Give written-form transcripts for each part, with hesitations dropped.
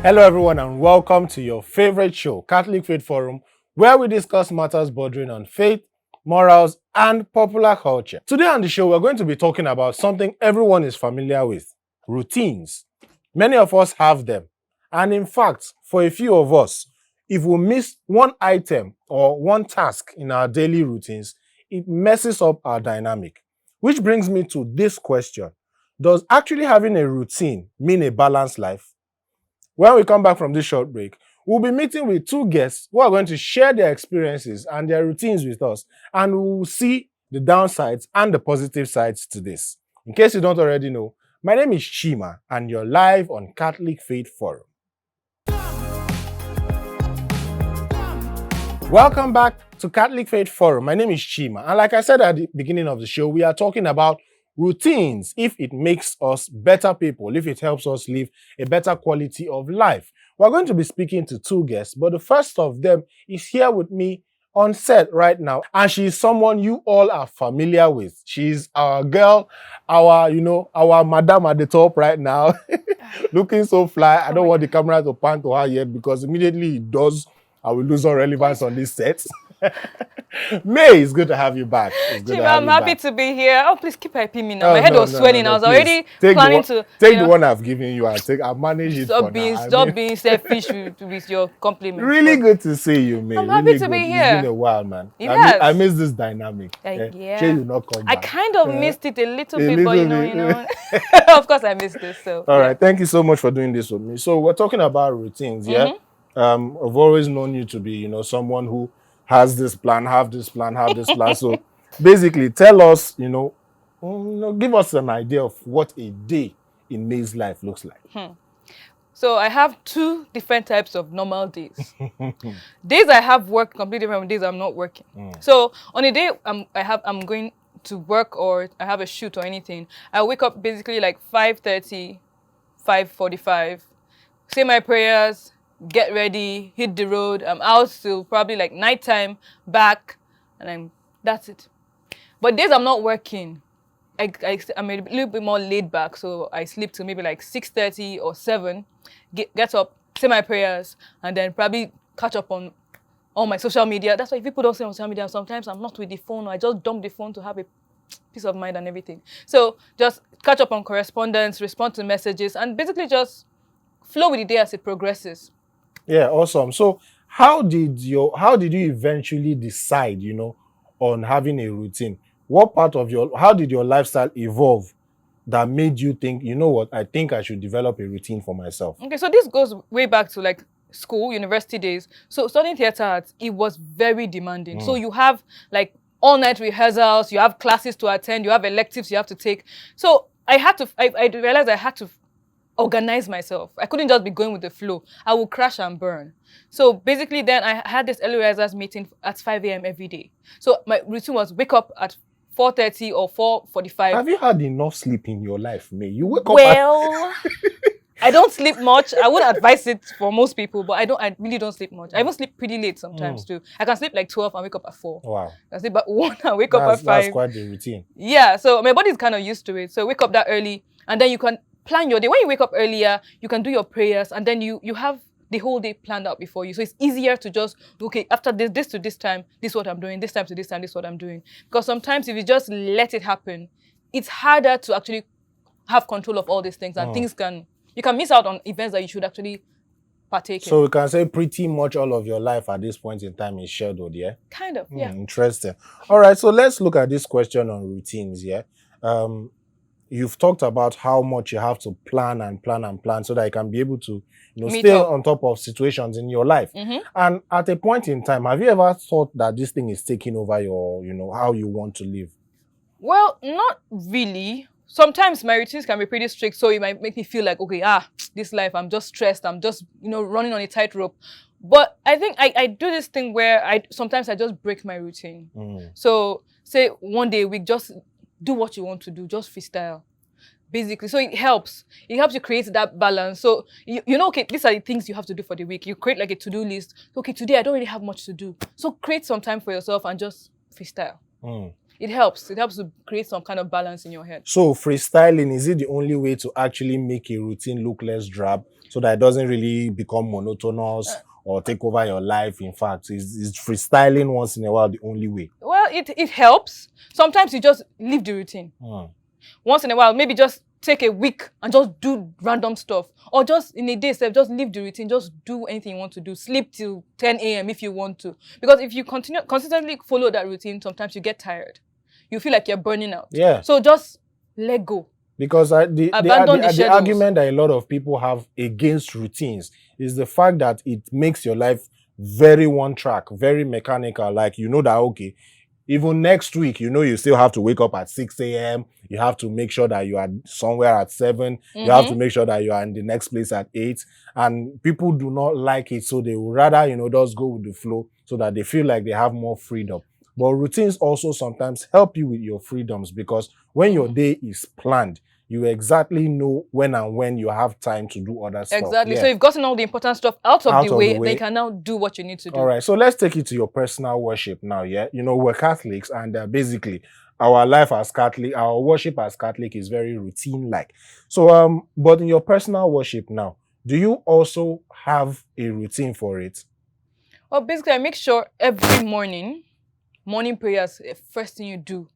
Hello everyone and welcome to your favorite show, Catholic Faith Forum, where we discuss matters bordering on faith, morals, and popular culture. Today on the show, we're going to be talking about something everyone is familiar with, routines. Many of us have them. And in fact, for a few of us, if we miss one item or one task in our daily routines, it messes up our dynamic. Which brings me to this question. Does actually having a routine mean a balanced life? When we come back from this short break, we'll be meeting with two guests who are going to share their experiences and their routines with us, and we'll see the downsides and the positive sides to this. In case you don't already know, my name is Chima, and you're live on Catholic Faith Forum. Welcome back to Catholic Faith Forum. My name is Chima, and like I said at the beginning of the show, we are talking about routines, if it makes us better people, if it helps us live a better quality of life. We're going to be speaking to two guests, but the first of them is here with me on set right now, and she is someone you all are familiar with. She's our girl, our madam at the top right now, looking so fly. I don't want the camera to pan to her yet because immediately it does, I will lose all relevance on this set. May, it's good to have you back. I'm happy to be here. Oh, please keep hyping me now. My head was swelling. I was already planning to take the one I've given you. I'll manage it. Stop being selfish with your compliments. Really good to see you, May. I'm happy to be here. It's been a while, man. I miss this dynamic. Yeah. Sure, you not come back. I kind of missed it a little bit, but you know. Of course, I missed this. So. All right. Thank you so much for doing this with me. So we're talking about routines, yeah. I've always known you to be, someone who has this plan, have this plan. So basically tell us, give us an idea of what a day in May's life looks like. So I have two different types of normal days. Days I have work completely different from days I'm not working. So on a day I'm going to work or I have a shoot or anything, I wake up basically like 5:30, 5:45, say my prayers, get ready, hit the road. I'm out till probably like nighttime, back, and that's it. But days I'm not working, I'm a little bit more laid back, so I sleep till maybe like 6:30 or 7, get up, say my prayers, and then probably catch up on all my social media. That's why people don't say on social media, sometimes I'm not with the phone, or I just dump the phone to have a peace of mind and everything. So just catch up on correspondence, respond to messages, and basically just flow with the day as it progresses. Yeah, awesome. So how did you eventually decide, on having a routine? How did your lifestyle evolve that made you think, you know what, I think I should develop a routine for myself? Okay, so this goes way back to like school, university days. So studying theater arts, it was very demanding. So you have like all-night rehearsals, you have classes to attend, you have electives you have to take. So I realized I had to organize myself. I couldn't just be going with the flow. I would crash and burn. So basically then I had this early risers meeting at 5 a.m. every day. So my routine was wake up at 4:30 or 4:45. Have you had enough sleep in your life, May? You wake up I don't sleep much. I would advise it for most people, but I really don't sleep much. I even sleep pretty late sometimes too. I can sleep like 12 and wake up at 4. Wow. I sleep at 1 and wake up at 5. That's quite the routine. Yeah, so my body's kind of used to it. So wake up that early and then you can plan your day. When you wake up earlier, you can do your prayers and then you have the whole day planned out before you. So it's easier to just, okay, after this to this time, this is what I'm doing, this time to this time, this is what I'm doing. Because sometimes if you just let it happen, it's harder to actually have control of all these things and you can miss out on events that you should actually partake in. So we can say pretty much all of your life at this point in time is scheduled, yeah? Kind of, yeah. Interesting. All right, so let's look at this question on routines, yeah? You've talked about how much you have to plan so that you can be able to stay on top of situations in your life. And at a point in time, have you ever thought that this thing is taking over your, how you want to live? Well, not really. Sometimes my routines can be pretty strict, so it might make me feel like, okay, this life, I'm just stressed, I'm just, running on a tightrope. But I think I do this thing where sometimes I just break my routine. So say one day a week, just do what you want to do, just freestyle, basically. So it helps you create that balance. So okay, these are the things you have to do for the week. You create like a to-do list. Okay, today I don't really have much to do, so create some time for yourself and just freestyle. it helps. It helps to create some kind of balance in your head. So freestyling, is it the only way to actually make a routine look less drab so that it doesn't really become monotonous or take over your life? In fact, is freestyling once in a while the only way? Well, it helps. Sometimes you just leave the routine. Once in a while, maybe just take a week and just do random stuff. Or just in a day, just leave the routine. Just do anything you want to do. Sleep till 10 a.m. if you want to. Because if you consistently follow that routine, sometimes you get tired. You feel like you're burning out. Yeah. So just let go. Because the argument that a lot of people have against routines is the fact that it makes your life very one track, very mechanical. Like, you know that, okay, even next week, you know, you still have to wake up at 6 a.m. You have to make sure that you are somewhere at 7. You have to make sure that you are in the next place at 8. And people do not like it. So they would rather, you know, just go with the flow so that they feel like they have more freedom. But routines also sometimes help you with your freedoms, because when your day is planned, you exactly know when you have time to do other stuff. Exactly. Yeah. So you've gotten all the important stuff out of the way, then you can now do what you need to do. All right. So let's take it to your personal worship now. Yeah. You know, we're Catholics, and basically our life as Catholic, our worship as Catholic is very routine-like. So, but in your personal worship now, do you also have a routine for it? Well, basically, I make sure every morning prayers, first thing you do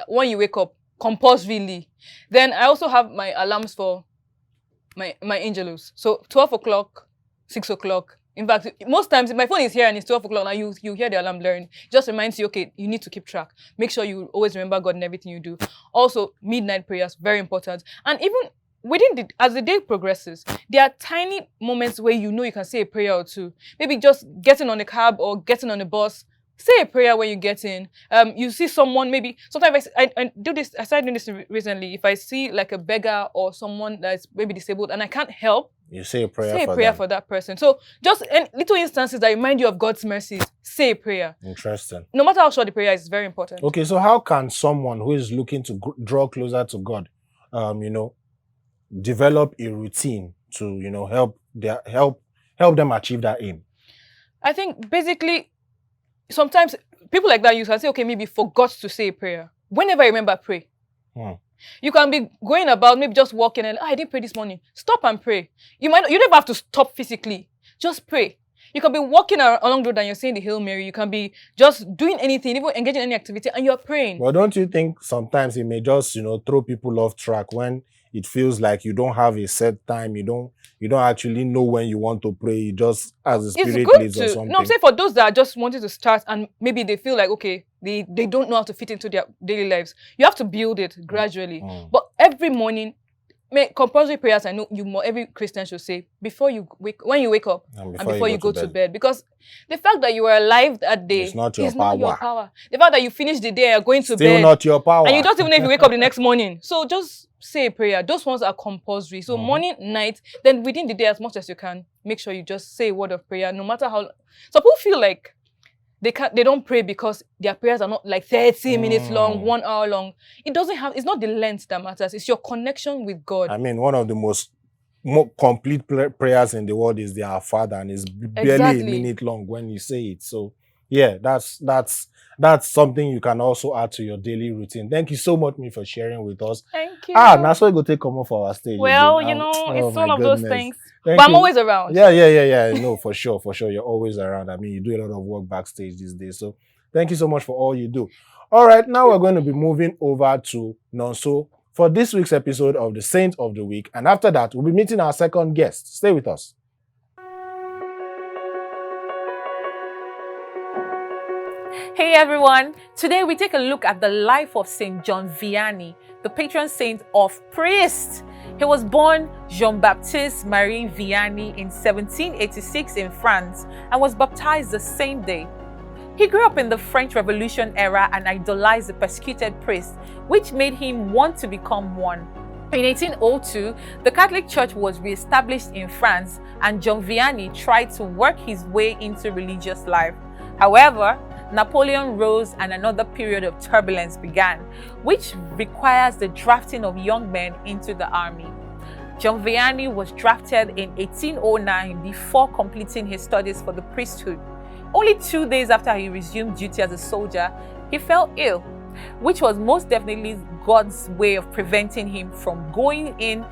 when you wake up, compulsorily. Then I also have my alarms for my angelus. So 12 o'clock, 6 o'clock. In fact, most times my phone is here and it's 12 o'clock. Now you hear the alarm blaring. It just reminds you, okay, you need to keep track. Make sure you always remember God in everything you do. Also, midnight prayers, very important. And even as the day progresses, there are tiny moments where you know you can say a prayer or two. Maybe just getting on a cab or getting on a bus. Say a prayer when you get in. You see someone, maybe sometimes I do this. I started doing this recently. If I see like a beggar or someone that's maybe disabled and I can't help, you say a prayer. For that person. So just little instances that remind you of God's mercies. Say a prayer. Interesting. No matter how short the prayer is, very important. Okay, so how can someone who is looking to draw closer to God, develop a routine to help them achieve that aim? I think basically, sometimes people like that, you can say, okay, maybe forgot to say a prayer. Whenever I remember, pray. You can be going about, maybe just walking and, I didn't pray this morning. Stop and pray. You don't have to stop physically. Just pray. You can be walking along the road and you're saying the Hail Mary. You can be just doing anything, even engaging in any activity, and you're praying. Well, don't you think sometimes it may just, throw people off track when it feels like you don't have a set time, you don't actually know when you want to pray, just as the Spirit leads or something? No, I'm saying for those that are just wanting to start and maybe they feel like, okay, they don't know how to fit into their daily lives. You have to build it gradually. But every morning, compulsory prayers, I know every Christian should say when you wake up and before you go to bed. Because the fact that you were alive that day is not your power. The fact that you finish the day, you're going to bed. Still not your power. And you don't even know if you wake up the next morning. So just say a prayer. Those ones are compulsory. So morning, night, then within the day as much as you can, make sure you just say a word of prayer, no matter how. So people feel like they don't pray because their prayers are not like 30 minutes long, 1 hour long. It's not the length that matters. It's your connection with God. I mean, one of the more complete prayers in the world is the Our Father, and it's barely a minute long when you say it. So yeah, that's something you can also add to your daily routine. Thank you so much, me, for sharing with us. Thank you. Now so we go take come off our stage. Well, again. It's one of those things. But I'm always around. Yeah. No, for sure. You're always around. I mean, you do a lot of work backstage these days. So thank you so much for all you do. All right, now we're going to be moving over to Nonso for this week's episode of the Saint of the Week. And after that, we'll be meeting our second guest. Stay with us. Hey everyone, today we take a look at the life of Saint John Vianney, the patron saint of priests. He was born Jean-Baptiste Marie Vianney in 1786 in France and was baptized the same day. He grew up in the French Revolution era and idolized the persecuted priests, which made him want to become one. In 1802, the Catholic Church was re-established in France and John Vianney tried to work his way into religious life. However, Napoleon rose and another period of turbulence began, which requires the drafting of young men into the army. John Vianney was drafted in 1809 before completing his studies for the priesthood. Only 2 days after he resumed duty as a soldier, he fell ill. which was most definitely God's way of preventing him from going in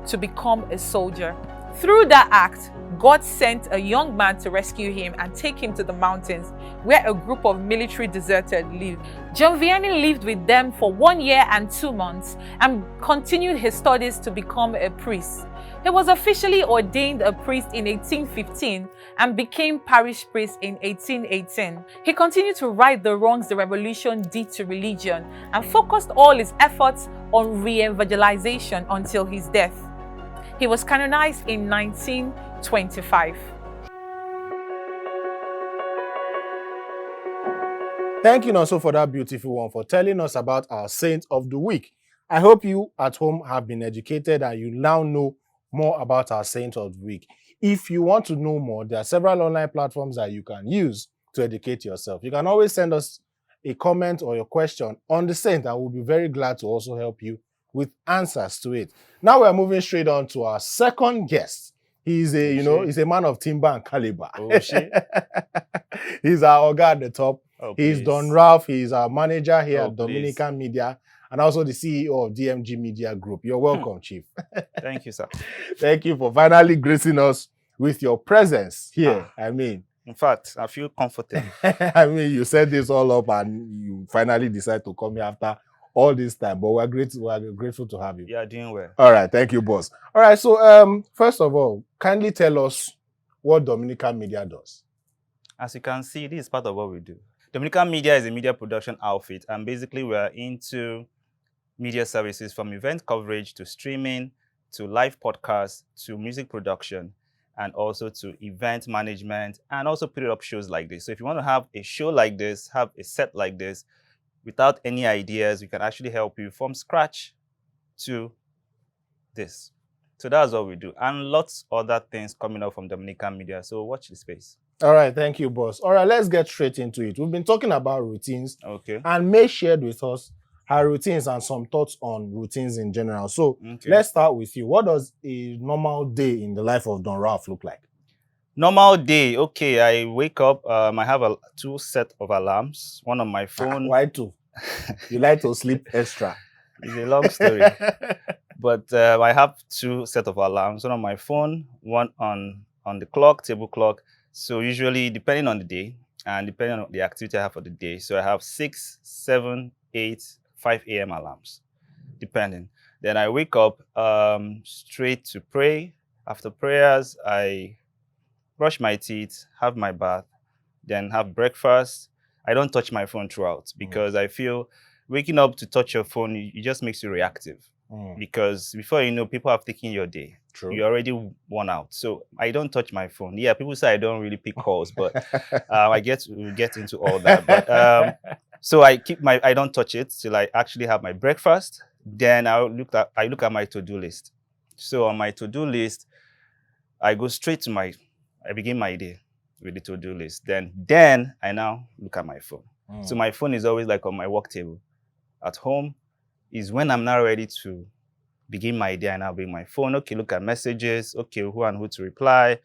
to become a soldier. Through that act, God sent a young man to rescue him and take him to the mountains where a group of military deserters lived. John Vianney lived with them for 1 year and 2 months and continued his studies to become a priest. He was officially ordained a priest in 1815 and became parish priest in 1818. He continued to right the wrongs the revolution did to religion and focused all his efforts on re-evangelization until his death. He was canonized in 1925. Thank you, Nonso, for that beautiful one, for telling us about our saint of the week. I hope you at home have been educated and you now know more about our saint of the week. If you want to know more, there are several online platforms that you can use to educate yourself. You can always send us a comment or your question on the saint, and we'll be very glad to also help you with answers to it. Now we're moving straight on to our second guest. He's a, he's a man of timber and caliber. Oh, shit. He's our Oga at the top. Oh, He's please. Don Ralph. He's our manager here Oh, at Dominican Media and also the CEO of DMG Media Group. You're welcome, Chief. Thank you, sir. Thank you for finally gracing us with your presence here. In fact, I feel comfortable. You set this all up and you finally decide to come here after all this time, but we're grateful to have you. You are doing well. All right, thank you, boss. All right, so first of all, kindly tell us what Dominican Media does. As you can see, this is part of what we do. Dominican Media is a media production outfit, and basically we are into media services from event coverage to streaming, to live podcasts, to music production, and also to event management, and also put up shows like this. So if you want to have a show like this, have a set like this, without any ideas, we can actually help you from scratch to this. So that's what we do. And lots other things coming up from Dominican Media. So watch the space. All right, thank you, boss. All right, let's get straight into it. We've been talking about routines. Okay. And May shared with us her routines and some thoughts on routines in general. So let's start with you. What does a normal day in the life of Don Ralph look like? Normal day. Okay, I wake up. I have 2 sets of alarms. One on my phone. Why 2? You like to sleep extra. It's a long story. But I have 2 sets of alarms. One on my phone, one on the clock, table clock. So usually, depending on the day and depending on the activity I have for the day. So I have 6, 7, 8, 5 a.m. alarms, depending. Then I wake up straight to pray. After prayers, I brush my teeth, have my bath, then have breakfast. I don't touch my phone throughout because I feel waking up to touch your phone, it just makes you reactive. Because before you know, people have taken your day. True. You're already worn out. So I don't touch my phone. Yeah, people say I don't really pick calls, but we'll get into all that. But so I don't touch it till I actually have my breakfast. Then I look at my to-do list. So on my to-do list, I go straight to I begin my day with the to-do list. Then I now look at my phone. So my phone is always like on my work table. At home is when I'm now ready to begin my day, and I'll bring my phone. Okay, look at messages. Okay, who and who to reply,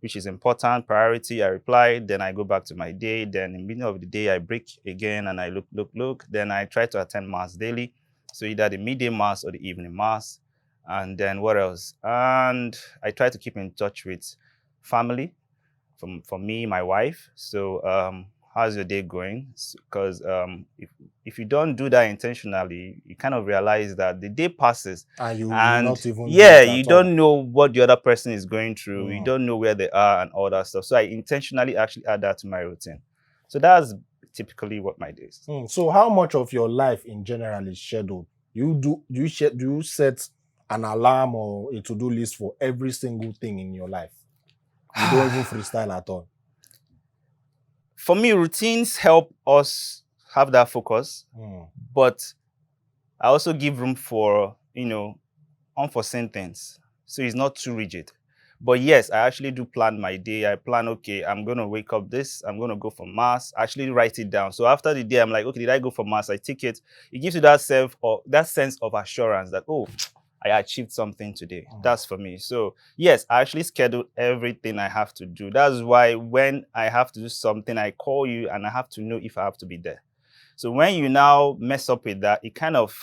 which is important, priority, I reply. Then I go back to my day. Then in the middle of the day, I break again and I look. Then I try to attend mass daily. So either the midday mass or the evening mass. And then what else? And I try to keep in touch with family, from me, my wife. So how's your day going? Because if you don't do that intentionally, you kind of realize that the day passes and you not even you don't know what the other person is going through. You don't know where they are and all that stuff. So I intentionally actually add that to my routine. So that's typically what my day is. So how much of your life in general is scheduled? Do you set an alarm or a to-do list for every single thing in your life? You don't even freestyle at all. For me, routines help us have that focus, but I also give room for, unforeseen things. So it's not too rigid. But yes, I actually do plan my day. I plan, okay, I'm going to wake up I'm going to go for mass. I actually write it down. So after the day, I'm like, okay, did I go for mass? I take it. It gives you that sense of assurance that, oh, I achieved something today. That's for me. So yes, I actually schedule everything I have to do. That's why when I have to do something, I call you and I have to know if I have to be there. So when you now mess up with that, it kind of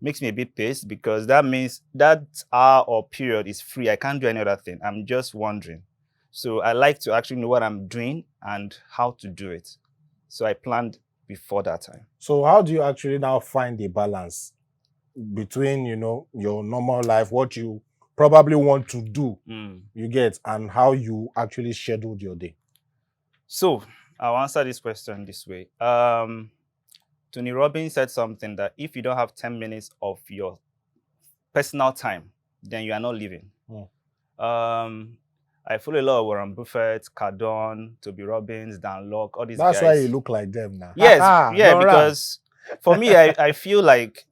makes me a bit pissed, because that means that hour or period is free. I can't do any other thing. I'm just wondering. So I like to actually know what I'm doing and how to do it. So I planned before that time. So how do you actually now find the balance between, you know, your normal life, what you probably want to do, you get, and how you actually scheduled your day? So I'll answer this question this way. Tony Robbins said something that if you don't have 10 minutes of your personal time, then you are not living. I follow a lot of Warren Buffett, Cardone, Toby Robbins, Dan Locke, all these guys. That's why you look like them now. Yes, yeah, Don because for me, I feel like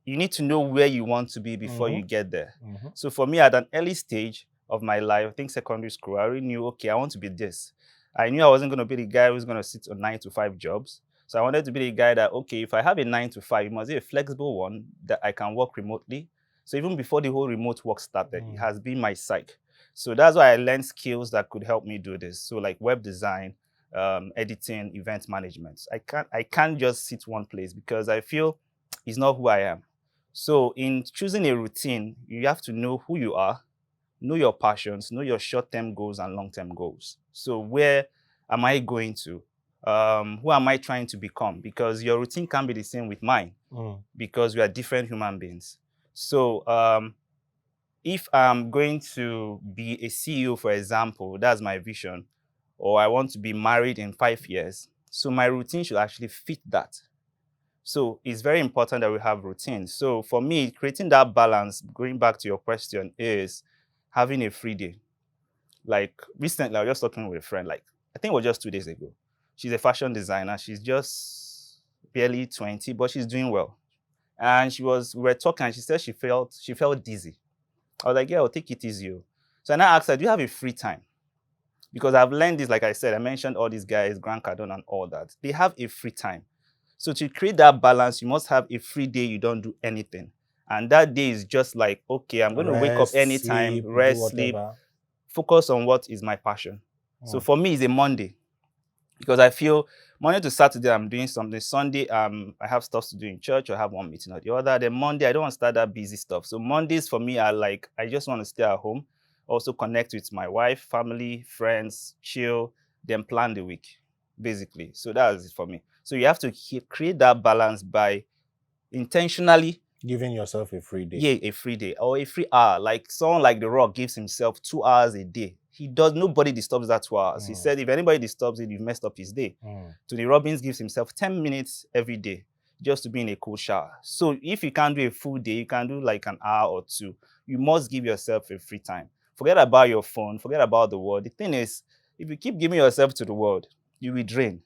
you need to know where you want to be before you get there. So for me, at an early stage of my life, I think secondary school, I already knew, okay, I want to be this. I knew I wasn't going to be the guy who's going to sit on 9 to 5 jobs. So I wanted to be the guy that, okay, if I have a 9 to 5, it must be a flexible one that I can work remotely. So even before the whole remote work started, it has been my psyche. So that's why I learned skills that could help me do this. So like web design, editing, event management. I can't just sit one place, because I feel it's not who I am. So in choosing a routine, you have to know who you are, know your passions, know your short-term goals and long-term goals. So where am I going to? Who am I trying to become? Because your routine can't be the same with mine, because we are different human beings. So if I'm going to be a CEO, for example, that's my vision, or I want to be married in 5 years, so my routine should actually fit that. So it's very important that we have routines. So for me, creating that balance, going back to your question, is having a free day. Like recently, I was just talking with a friend, like I think it was just 2 days ago. She's a fashion designer. She's just barely 20, but she's doing well. And we were talking, and she said she felt dizzy. I was like, yeah, I'll take it easy. So I asked her, do you have a free time? Because I've learned this, like I said, I mentioned all these guys, Grant Cardone and all that. They have a free time. So to create that balance, you must have a free day you don't do anything. And that day is just like, okay, I'm going to wake up anytime, rest, sleep, focus on what is my passion. So for me, it's a Monday. Because I feel Monday to Saturday, I'm doing something. Sunday, I have stuff to do in church, or I have one meeting or the other. Then Monday, I don't want to start that busy stuff. So Mondays for me are like, I just want to stay at home, also connect with my wife, family, friends, chill, then plan the week, basically. So that's it for me. So you have to create that balance by intentionally giving yourself a free day. Yeah, a free day or a free hour. Like someone like The Rock gives himself 2 hours a day. Nobody disturbs that 2 hours. He said if anybody disturbs it, you've messed up his day. Tony Robbins gives himself 10 minutes every day just to be in a cool shower. So if you can't do a full day, you can do like an hour or 2. You must give yourself a free time. Forget about your phone. Forget about the world. The thing is, if you keep giving yourself to the world, you will drain.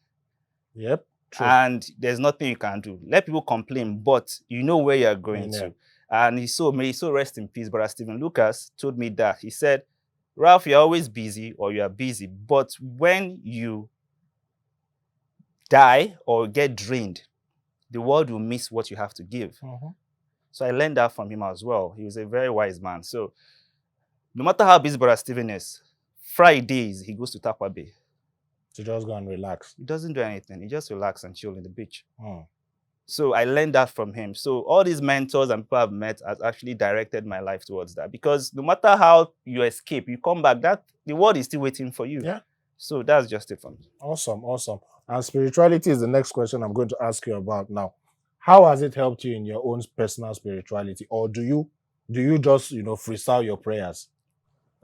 Yep. True. And there's nothing you can do. Let people complain, but you know where you're going to. And may he so rest in peace. Brother Stephen Lucas told me that. He said, Ralph, you're always busy, or you are busy, but when you die or get drained, the world will miss what you have to give. So I learned that from him as well. He was a very wise man. So no matter how busy Brother Stephen is, Fridays he goes to Tapa Bay. To just go and relax. He doesn't do anything. He just relax and chill in the beach. So I learned that from him. So all these mentors and people I've met has actually directed my life towards that. Because no matter how you escape, you come back, the world is still waiting for you. Yeah. So that's just it for me. Awesome, awesome. And spirituality is the next question I'm going to ask you about now. How has it helped you in your own personal spirituality? Or do you just, freestyle your prayers?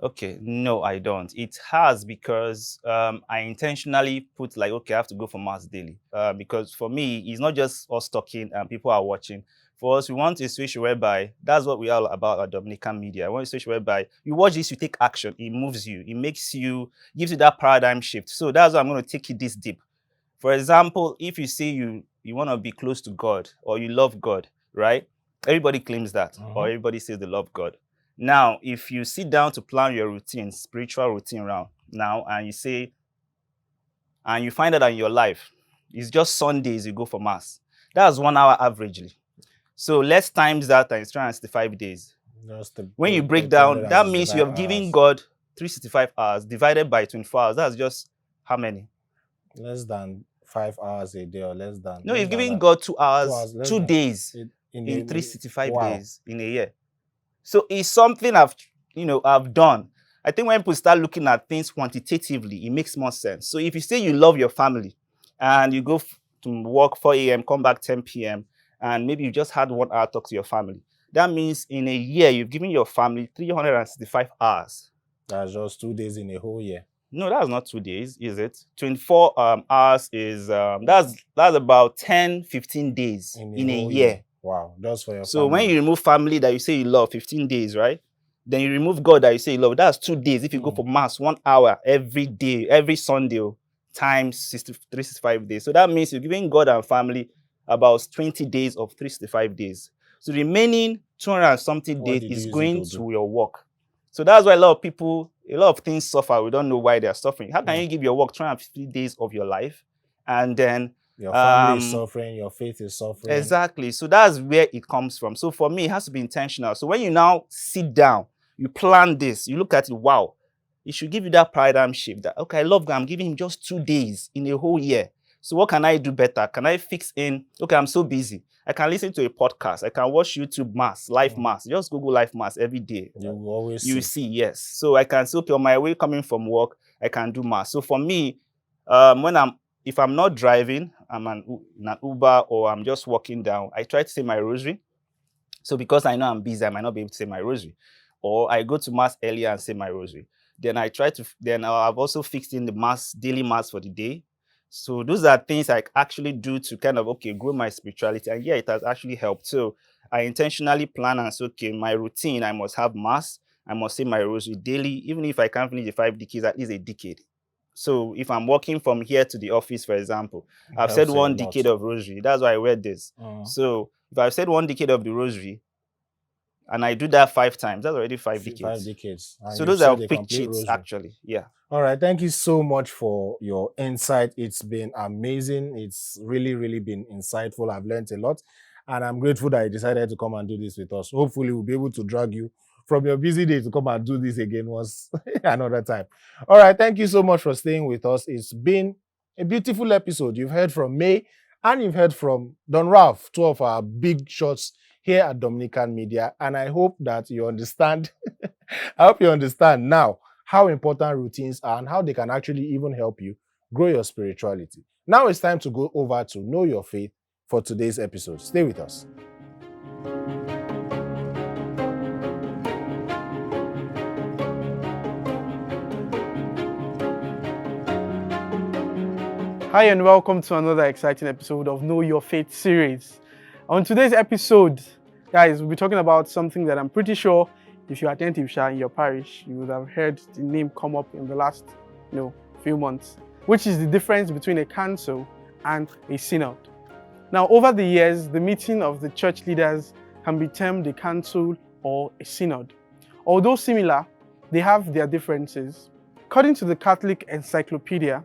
Okay, no, I don't. It has, because I intentionally put like, okay, I have to go for mass daily. Because for me, it's not just us talking and people are watching. For us, we want a situation whereby, that's what we are all about at Dominican media. I want a situation whereby you watch this, you take action, it moves you, it gives you that paradigm shift. So that's why I'm going to take it this deep. For example, if you say you want to be close to God, or you love God, right? Everybody claims that, or everybody says they love God. Now, if you sit down to plan your routine, spiritual routine now, and you say, and you find out that in your life, it's just Sundays you go for mass. That's 1 hour averagely. So let's times that times 365 days. When you break down, that means you have given God 365 hours divided by 24 hours. That's just how many? Less than 5 hours a day or less than. No, less you've than given that. God 2 hours, 2 hours, less 2 than days in in 365 wow. days in a year. So it's something I've done. I think when people start looking at things quantitatively, it makes more sense. So if you say you love your family and you go to work 4 a.m., come back 10 p.m., and maybe you just had 1 hour talk to your family, that means in a year, you've given your family 365 hours. That's just 2 days in a whole year. No, that's not 2 days, is it? 24 hours is, that's about 10, 15 days in a whole year. Wow, just for your So family. when you remove family that you say you love, 15 days, right? Then you remove God that you say you love, that's 2 days. If you go for mass, 1 hour every day, every Sunday, times 365 days. So that means you're giving God and family about 20 days of 365 days. So the remaining 200 and something days is going to your work. So that's why a lot of things suffer. We don't know why they're suffering. How can you give your work 250 days of your life and then your family is suffering, your faith is suffering? Exactly. So that's where it comes from. So for me, it has to be intentional. So when you now sit down, you plan this, you look at it, wow, it should give you that paradigm shift that, okay, I love God, I'm giving him just 2 days in a whole year. So what can I do better? Can I fix in, okay, I'm so busy. I can listen to a podcast. I can watch YouTube mass, live mass. Just Google live mass every day. You will always see, yes. So I can say, okay, on my way coming from work, I can do mass. So for me, if I'm not driving, I'm in an Uber or I'm just walking down, I try to say my rosary. So because I know I'm busy, I might not be able to say my rosary. Or I go to mass earlier and say my rosary. Then I've also fixed in the daily mass for the day. So those are things I actually do to kind of, grow my spirituality. And yeah, it has actually helped. So I intentionally plan and say, okay, my routine, I must have mass. I must say my rosary daily. Even if I can't finish the 5 decades, at least a decade. So if I'm walking from here to the office, for example, I've said 1 decade of rosary. That's why I read this. So if I've said 1 decade of the rosary, and I do that 5 times, that's already 5 decades. 5 decades. And so those are quick cheats, actually. Yeah. All right. Thank you so much for your insight. It's been amazing. It's really, really been insightful. I've learned a lot. And I'm grateful that you decided to come and do this with us. Hopefully, we'll be able to drag you from your busy day to come and do this again once another time. All right. Thank you so much for staying with us. It's been a beautiful episode. You've heard from May and you've heard from Don Ralph, 2 of our big shots here at Dominican Media. And I hope that you understand. I hope you understand now how important routines are and how they can actually even help you grow your spirituality. Now it's time to go over to Know Your Faith for today's episode. Stay with us. Hi and welcome to another exciting episode of Know Your Faith series. On today's episode, guys, we'll be talking about something that I'm pretty sure if you attend Ifsha in your parish, you would have heard the name come up in the last few months, which is the difference between a council and a synod. Now, over the years, the meeting of the church leaders can be termed a council or a synod. Although similar, they have their differences. According to the Catholic Encyclopedia,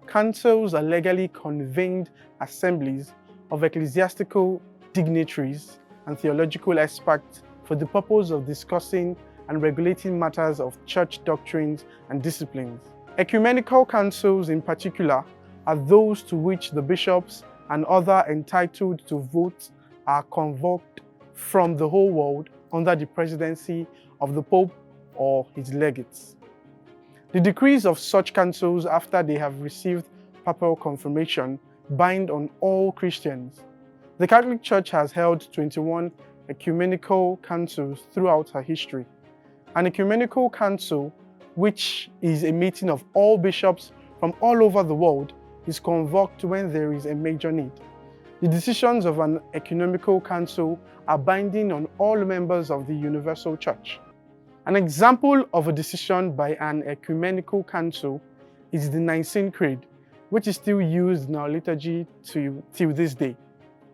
councils are legally convened assemblies of ecclesiastical dignitaries and theological experts for the purpose of discussing and regulating matters of church doctrines and disciplines. Ecumenical councils in particular are those to which the bishops and other entitled to vote are convoked from the whole world under the presidency of the Pope or his legates. The decrees of such councils, after they have received papal confirmation, bind on all Christians. The Catholic Church has held 21 ecumenical councils throughout her history. An ecumenical council, which is a meeting of all bishops from all over the world, is convoked when there is a major need. The decisions of an ecumenical council are binding on all members of the universal church. An example of a decision by an ecumenical council is the Nicene Creed, which is still used in our liturgy till this day.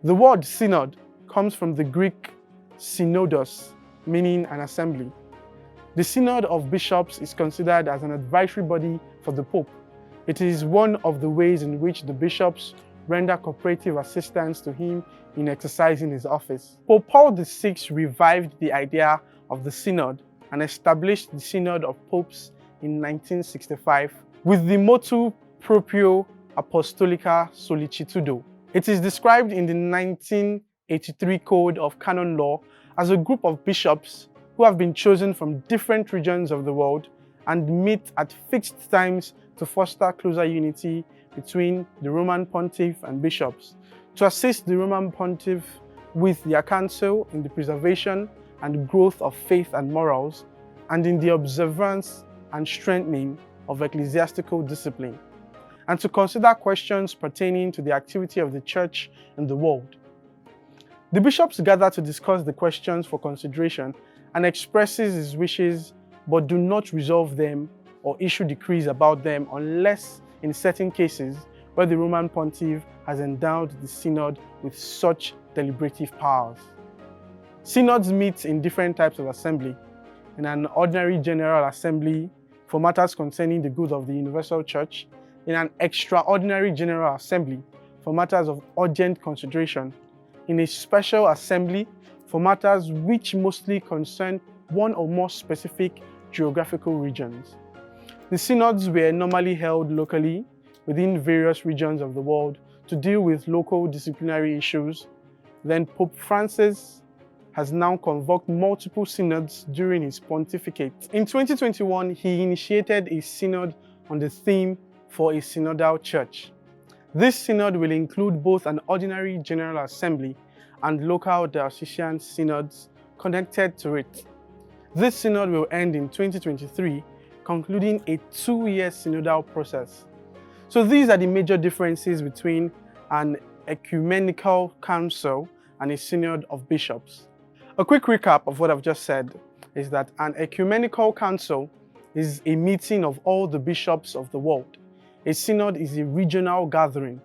The word synod comes from the Greek synodos, meaning an assembly. The Synod of Bishops is considered as an advisory body for the Pope. It is one of the ways in which the bishops render cooperative assistance to him in exercising his office. Pope Paul VI revived the idea of the Synod and established the Synod of Popes in 1965 with the motto Proprio Apostolica Solicitudo. It is described in the 1983 Code of Canon Law as a group of bishops who have been chosen from different regions of the world and meet at fixed times to foster closer unity between the Roman Pontiff and bishops, to assist the Roman Pontiff with their council in the preservation and growth of faith and morals, and in the observance and strengthening of ecclesiastical discipline, and to consider questions pertaining to the activity of the Church in the world. The bishops gather to discuss the questions for consideration and expresses his wishes, but do not resolve them or issue decrees about them unless in certain cases where the Roman Pontiff has endowed the Synod with such deliberative powers. Synods meet in different types of assembly: in an ordinary general assembly for matters concerning the good of the universal church, in an extraordinary general assembly for matters of urgent consideration, in a special assembly for matters which mostly concern one or more specific geographical regions. The synods were normally held locally within various regions of the world to deal with local disciplinary issues. Then Pope Francis has now convoked multiple synods during his pontificate. In 2021, he initiated a synod on the theme for a synodal church. This synod will include both an ordinary general assembly and local diocesan synods connected to it. This synod will end in 2023, concluding a 2-year synodal process. So these are the major differences between an ecumenical council and a synod of bishops. A quick recap of what I've just said is that an ecumenical council is a meeting of all the bishops of the world. A synod is a regional gathering.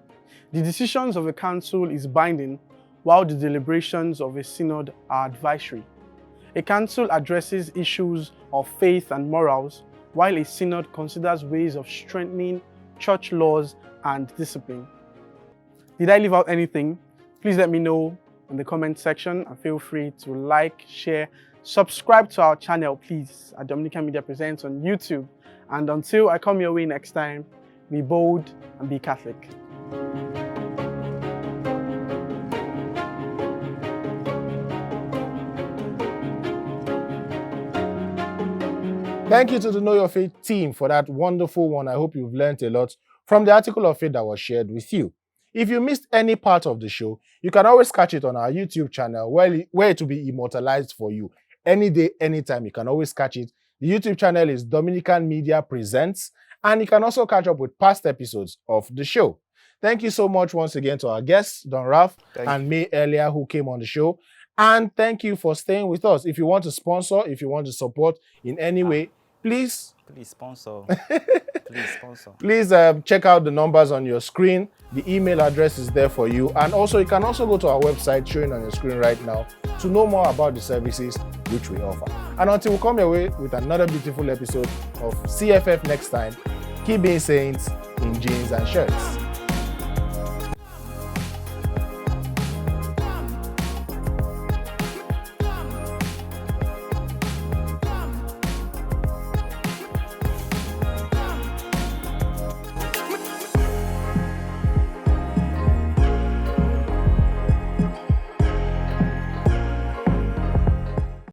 The decisions of a council is binding, while the deliberations of a synod are advisory. A council addresses issues of faith and morals, while a synod considers ways of strengthening church laws and discipline. Did I leave out anything? Please let me know in the comment section, and feel free to like, share, subscribe to our channel, please, at Dominican Media Presents on YouTube. And until I come your way next time, be bold and be Catholic. Thank you to the Know Your Faith team for that wonderful one. I hope you've learned a lot from the article of faith that was shared with you. If you missed any part of the show, you can always catch it on our YouTube channel where it will be immortalized for you. Any day, anytime, you can always catch it. The YouTube channel is Dominican Media Presents, and you can also catch up with past episodes of the show. Thank you so much once again to our guests, Don Ralph and May earlier, who came on the show. And thank you for staying with us. If you want to sponsor, if you want to support in any way, please sponsor. Please sponsor. Please check out the numbers on your screen. The email address is there for you. And also, you can also go to our website showing on your screen right now to know more about the services which we offer. And until we come your way with another beautiful episode of CFF next time, keep being saints in jeans and shirts.